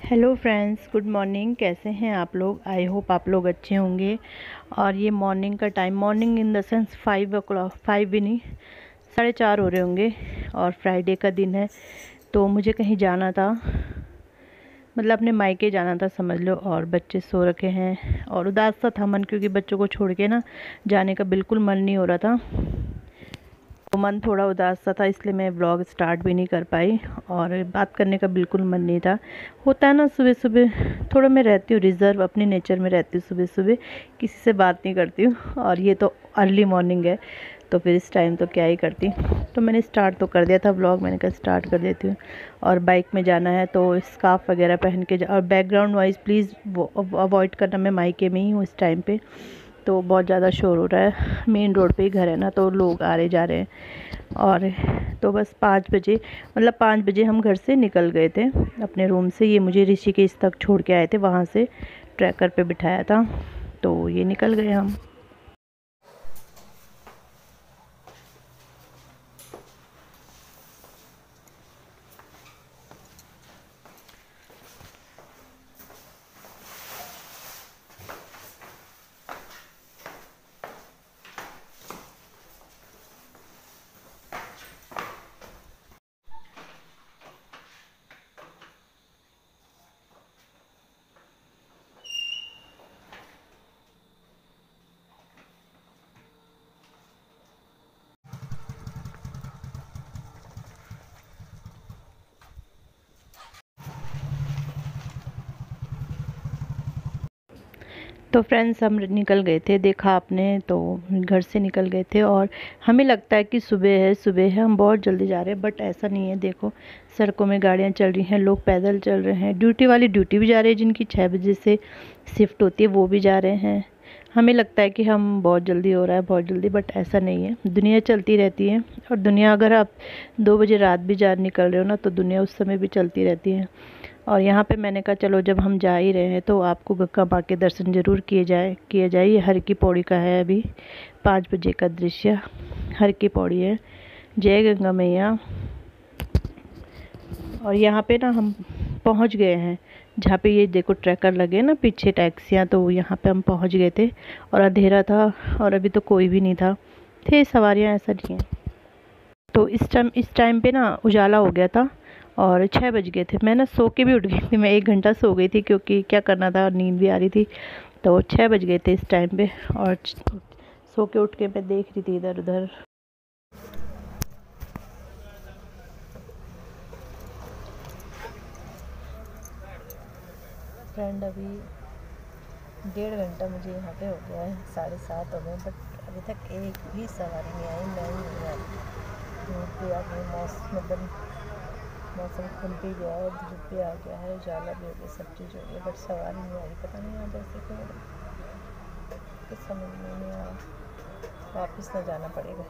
Hello friends, good morning. कैसे हैं आप लोग? आई होप आप लोग अच्छे होंगे। और ये मॉर्निंग का time, morning in the sense 5 o'clock, 5 भी नहीं, 4:30 हो रहे होंगे। और फ्राइडे का दिन है तो मुझे कहीं जाना था, मतलब अपने मायके जाना था समझ लो। और बच्चे सो रखे हैं और उदास सा था मन, क्योंकि बच्चों को छोड़ के ना जाने का बिल्कुल मन नहीं हो रहा था। तो मन थोड़ा उदास सा था, इसलिए मैं व्लॉग स्टार्ट भी नहीं कर पाई और बात करने का बिल्कुल मन नहीं था। होता है ना, सुबह सुबह थोड़ा मैं रहती हूँ रिज़र्व, अपने नेचर में रहती हूँ। सुबह सुबह किसी से बात नहीं करती हूँ और ये तो अर्ली मॉर्निंग है, तो फिर इस टाइम तो क्या ही करती। तो मैंने स्टार्ट तो कर दिया था व्लॉग, मैंने कहा स्टार्ट कर देती हूँ। और बाइक में जाना है तो स्कार्फ वगैरह पहन के और बैकग्राउंड वॉइस प्लीज़ वो अवॉइड करना। मैं मायके में ही हूँ इस टाइम पे, तो बहुत ज़्यादा शोर हो रहा है। मेन रोड पे ही घर है ना, तो लोग आ रहे जा रहे हैं। और तो बस 5 बजे, मतलब 5 बजे हम घर से निकल गए थे अपने रूम से। ये मुझे ऋषिकेश तक छोड़ के आए थे, वहाँ से ट्रैकर पे बिठाया था, तो ये निकल गए हम। तो फ्रेंड्स हम निकल गए थे, देखा आपने, तो घर से निकल गए थे और हमें लगता है कि सुबह है, हम बहुत जल्दी जा रहे हैं, बट ऐसा नहीं है। देखो सड़कों में गाड़ियां चल रही हैं, लोग पैदल चल रहे हैं, ड्यूटी वाले ड्यूटी भी जा रहे हैं, जिनकी 6 बजे से शिफ्ट होती है वो भी जा रहे हैं। हमें लगता है कि हम बहुत जल्दी हो रहा है, बहुत जल्दी, बट ऐसा नहीं है। दुनिया चलती रहती है और दुनिया, अगर आप 2 बजे रात भी जा निकल रहे हो ना, तो दुनिया उस समय भी चलती रहती है। और यहाँ पे मैंने कहा चलो जब हम जा ही रहे हैं तो आपको गक्का माँ के दर्शन ज़रूर किए जाए। ये हर की पौड़ी का है, अभी 5 बजे का दृश्य हर की पौड़ी है। जय गंगा मैया। और यहाँ पे ना हम पहुँच गए हैं, जहाँ पे ये देखो ट्रैकर लगे ना पीछे टैक्सियाँ, तो यहाँ पे हम पहुँच गए थे। और अंधेरा था और अभी तो कोई भी नहीं था, थे सवारियाँ, ऐसा नहीं है। तो इस टाइम पे ना उजाला हो गया था और 6 बज गए थे। मैं ना सो के भी उठ गई थी, मैं 1 घंटा सो गई थी, क्योंकि क्या करना था, नींद भी आ रही थी। तो 6 बज गए थे इस टाइम पे, और सो के उठ के मैं देख रही थी इधर उधर। फ्रेंड अभी 1.5 घंटा मुझे यहाँ पे हो गया है, 7:30 हो गए, बट अभी तक एक भी सवारी नहीं आई। मैं ही नहीं आई, धूप भी आ गई, मौसम खुल भी गया है, धूप भी आ गया है, उजाला भी हो गया, सब चीज़ हो गई, बट सवारी नहीं आई। पता नहीं यहाँ जैसे क्यों, कुछ समझ में नहीं आ रहा, वापस ना जाना पड़ेगा।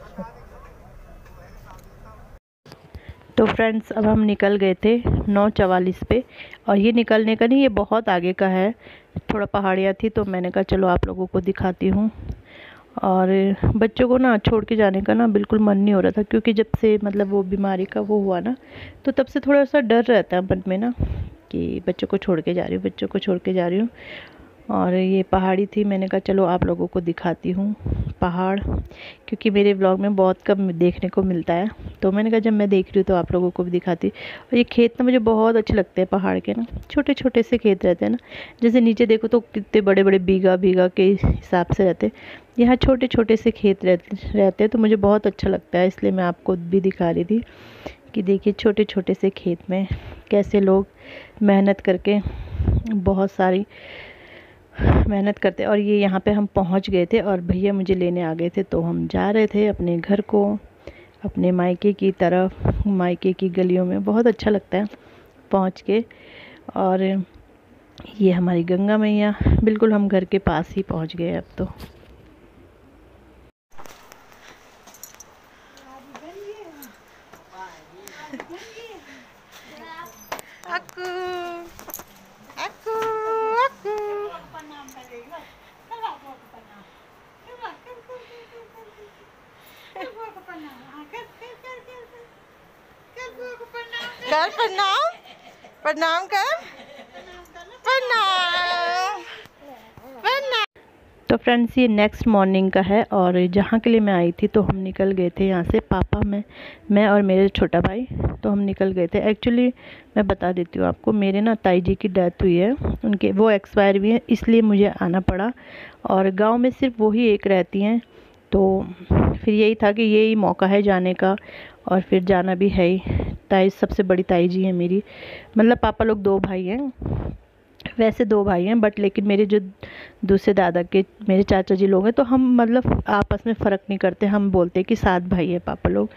तो फ्रेंड्स अब हम निकल गए थे 9:44 पे, और ये निकलने का नहीं, ये बहुत आगे का है, थोड़ा पहाड़ियाँ थी, तो मैंने कहा चलो आप लोगों को दिखाती हूँ। और बच्चों को ना छोड़ के जाने का ना बिल्कुल मन नहीं हो रहा था, क्योंकि जब से मतलब वो बीमारी का वो हुआ ना, तो तब से थोड़ा सा डर रहता है मन में ना, कि बच्चों को छोड़ के जा रही हूँ, बच्चों को छोड़ के जा रही हूँ। और ये पहाड़ी थी, मैंने कहा चलो आप लोगों को दिखाती हूँ पहाड़, क्योंकि मेरे ब्लॉग में बहुत कम देखने को मिलता है, तो मैंने कहा जब मैं देख रही हूँ तो आप लोगों को भी दिखाती। और ये खेत ना मुझे बहुत अच्छे लगते हैं पहाड़ के ना, छोटे छोटे से खेत रहते हैं ना, जैसे नीचे देखो तो कितने बड़े बड़े बीघा बीघा के हिसाब से रहते हैं, यहाँ छोटे छोटे से खेत रहते हैं, तो मुझे बहुत अच्छा लगता है, इसलिए मैं आपको भी दिखा रही थी कि देखिए छोटे छोटे से खेत में कैसे लोग मेहनत करके, बहुत सारी मेहनत करते। और ये यहाँ पे हम पहुँच गए थे और भैया मुझे लेने आ गए थे, तो हम जा रहे थे अपने घर को, अपने मायके की तरफ। मायके की गलियों में बहुत अच्छा लगता है पहुँच के। और ये हमारी गंगा मैया, बिल्कुल हम घर के पास ही पहुँच गए अब तो। अक्कू अक्कू अक्कू कर प्रणाम, प्रणाम कर। तो फ्रेंड्स ये नेक्स्ट मॉर्निंग का है और जहाँ के लिए मैं आई थी तो हम निकल गए थे यहाँ से, पापा मैं और मेरे छोटा भाई। तो हम निकल गए थे। एक्चुअली मैं बता देती हूँ आपको, मेरे ना ताई जी की डेथ हुई है, उनके वो एक्सपायर भी हैं, इसलिए मुझे आना पड़ा। और गांव में सिर्फ वही एक रहती हैं, तो फिर यही था कि यही मौका है जाने का, और फिर जाना भी है ही। ताई सबसे बड़ी ताई जी हैं मेरी, मतलब पापा लोग 2 भाई हैं, वैसे 2 भाई हैं, बट लेकिन मेरे जो दूसरे दादा के मेरे चाचा जी लोग हैं, तो हम मतलब आपस में फ़र्क नहीं करते, हम बोलते हैं कि 7 भाई हैं पापा लोग।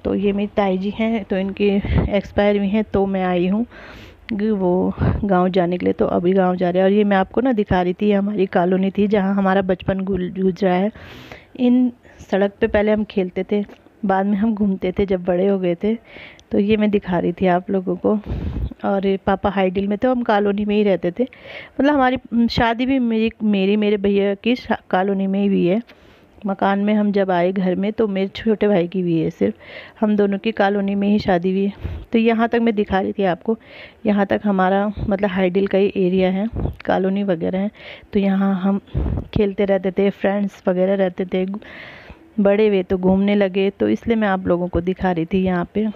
तो ये मेरी ताई जी हैं, तो इनके एक्सपायर भी हैं, तो मैं आई हूँ वो गांव जाने के लिए। तो अभी गांव जा रहे हैं। और ये मैं आपको ना दिखा रही थी, हमारी कॉलोनी थी जहाँ हमारा बचपन गुजरा है। इन सड़क पे पहले हम खेलते थे, बाद में हम घूमते थे जब बड़े हो गए थे। तो ये मैं दिखा रही थी आप लोगों को। और पापा हाईडिल में थे, हम कॉलोनी में ही रहते थे। मतलब हमारी शादी भी मेरे भैया की कॉलोनी में ही हुई है। मकान में हम जब आए घर में तो मेरे छोटे भाई की भी है, सिर्फ हम दोनों की कॉलोनी में ही शादी हुई है। तो यहाँ तक मैं दिखा रही थी आपको, यहाँ तक हमारा मतलब हाईडिल का ही एरिया है, कॉलोनी वगैरह है। तो यहाँ हम खेलते रहते थे, फ्रेंड्स वगैरह रहते थे। बड़े हुए तो घूमने लगे, तो इसलिए मैं आप लोगों को दिखा रही थी यहाँ पे।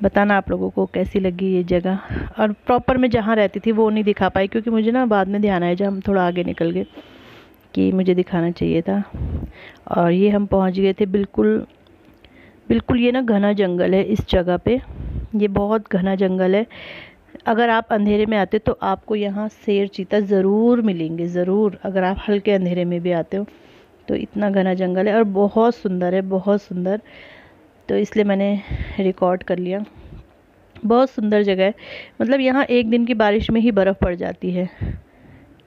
बताना आप लोगों को कैसी लगी ये जगह। और प्रॉपर मैं जहाँ रहती थी वो नहीं दिखा पाई, क्योंकि मुझे ना बाद में ध्यान आया जब हम थोड़ा आगे निकल गए कि मुझे दिखाना चाहिए था। और ये हम पहुँच गए थे बिल्कुल बिल्कुल, ये ना घना जंगल है इस जगह पे, ये बहुत घना जंगल है। अगर आप अंधेरे में आते तो आपको यहाँ शेर चीता ज़रूर मिलेंगे, ज़रूर, अगर आप हल्के अंधेरे में भी आते हो। तो इतना घना जंगल है और बहुत सुंदर है, बहुत सुंदर। तो इसलिए मैंने रिकॉर्ड कर लिया। बहुत सुंदर जगह है, मतलब यहाँ एक दिन की बारिश में ही बर्फ़ पड़ जाती है,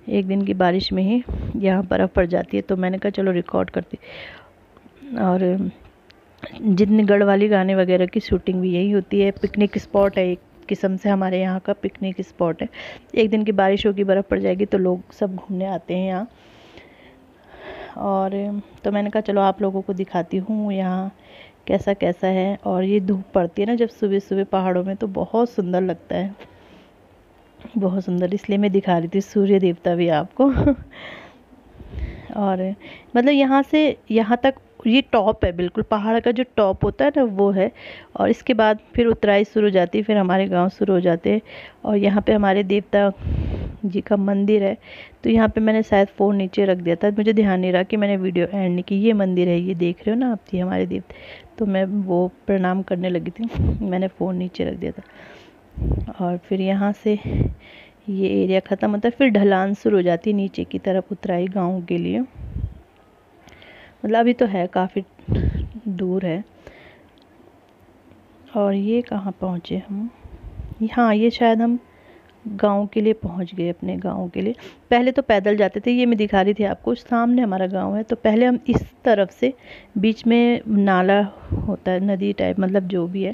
एक दिन की बारिश में ही यहाँ बर्फ़ पड़ जाती है। तो मैंने कहा चलो रिकॉर्ड करती। और जितने गढ़वाली गाने वगैरह की शूटिंग भी यही होती है। पिकनिक स्पॉट है, एक किस्म से हमारे यहाँ का पिकनिक स्पॉट है। एक दिन की बारिश होगी, बर्फ़ पड़ जाएगी तो लोग सब घूमने आते हैं यहाँ। और तो मैंने कहा चलो आप लोगों को दिखाती हूँ यहाँ कैसा कैसा है। और ये धूप पड़ती है ना जब सुबह सुबह पहाड़ों में, तो बहुत सुंदर लगता है, बहुत सुंदर। इसलिए मैं दिखा रही थी सूर्य देवता भी आपको। और मतलब यहाँ से यहाँ तक ये टॉप है, बिल्कुल पहाड़ का जो टॉप होता है ना वो है। और इसके बाद फिर उतराई शुरू हो जाती है, फिर हमारे गांव शुरू हो जाते हैं। और यहाँ पे हमारे देवता जी का मंदिर है। तो यहाँ पे मैंने शायद फ़ोन नीचे रख दिया था, मुझे ध्यान नहीं रहा कि मैंने वीडियो एंड नहीं की। ये मंदिर है, ये देख रहे हो ना आप, ये हमारे देवता। तो मैं वो प्रणाम करने लगी थी, मैंने फ़ोन नीचे रख दिया था। और फिर यहाँ से ये एरिया ख़त्म होता है, फिर ढलान शुरू हो जाती है नीचे की तरफ उतराई गाँव के लिए। मतलब अभी तो है, काफ़ी दूर है। और ये कहाँ पहुँचे हम, हाँ ये शायद हम गांव के लिए पहुंच गए, अपने गांव के लिए। पहले तो पैदल जाते थे, ये मैं दिखा रही थी आपको, सामने हमारा गांव है। तो पहले हम इस तरफ से, बीच में नाला होता है, नदी टाइप मतलब जो भी है,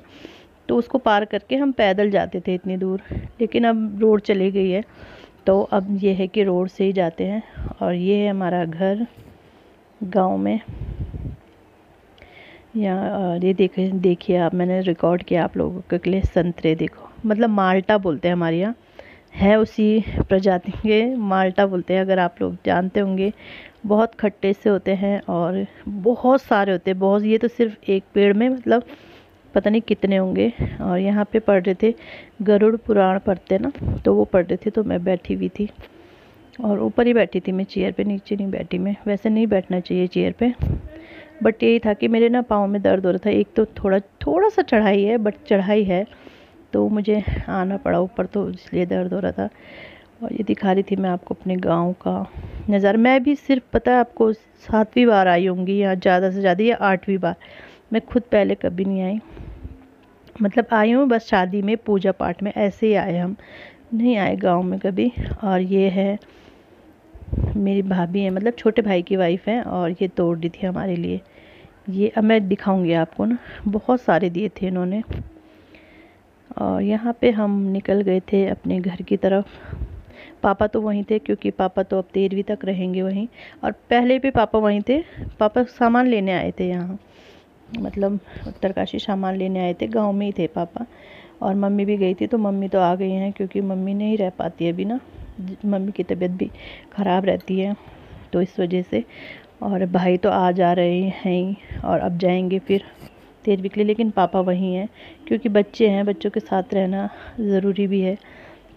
तो उसको पार करके हम पैदल जाते थे इतनी दूर। लेकिन अब रोड चली गई है, तो अब ये है कि रोड से ही जाते हैं। और ये है हमारा घर गांव में यहाँ। ये देखिए आप, मैंने रिकॉर्ड किया आप लोगों के लिए। संतरे देखो, मतलब माल्टा बोलते हैं हमारे यहाँ, है उसी प्रजाति के, माल्टा बोलते हैं, अगर आप लोग जानते होंगे। बहुत खट्टे से होते हैं और बहुत सारे होते हैं, बहुत। ये तो सिर्फ एक पेड़ में मतलब पता नहीं कितने होंगे। और यहाँ पे पढ़ रहे थे, गरुड़ पुराण पढ़ते ना, तो वो पढ़ रहे थे, तो मैं बैठी हुई थी। और ऊपर ही बैठी थी मैं चेयर पे, नीचे नहीं बैठी मैं, वैसे नहीं बैठना चाहिए चेयर पे। बट यही था कि मेरे ना पाँव में दर्द हो रहा था। एक तो थोड़ा सा चढ़ाई है, बट चढ़ाई है, तो मुझे आना पड़ा ऊपर, तो इसलिए दर्द हो रहा था। और ये दिखा रही थी मैं आपको अपने गांव का नज़ारा। मैं भी सिर्फ पता है आपको 7वीं बार आई होंगी यहाँ, ज़्यादा से ज़्यादा, या 8वीं बार। मैं खुद पहले कभी नहीं आई, मतलब आई हूँ बस शादी में, पूजा पाठ में, ऐसे ही आए, हम नहीं आए गांव में कभी। और ये है मेरी भाभी है, मतलब छोटे भाई की वाइफ है, और ये तोड़ दी थी हमारे लिए। ये अब मैं दिखाऊंगी आपको ना, बहुत सारे दिए थे इन्होंने। और यहाँ पे हम निकल गए थे अपने घर की तरफ। पापा तो वहीं थे, क्योंकि पापा तो अब 13वीं तक रहेंगे वहीं। और पहले भी पापा वहीं थे, पापा सामान लेने आए थे यहाँ, मतलब उत्तरकाशी सामान लेने आए थे, गांव में ही थे पापा। और मम्मी भी गई थी, तो मम्मी तो आ गई हैं क्योंकि मम्मी नहीं रह पाती है अभी ना, मम्मी की तबीयत भी ख़राब रहती है तो इस वजह से। और भाई तो आ जा रहे हैं और अब जाएंगे फिर 13वीं के लिए, लेकिन पापा वहीं हैं क्योंकि बच्चे हैं, बच्चों के साथ रहना ज़रूरी भी है।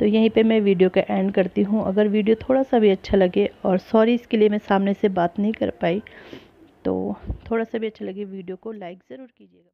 तो यहीं पे मैं वीडियो का एंड करती हूँ। अगर वीडियो थोड़ा सा भी अच्छा लगे, और सॉरी इसके लिए मैं सामने से बात नहीं कर पाई, तो थोड़ा सा भी अच्छा लगे वीडियो को लाइक ज़रूर कीजिएगा।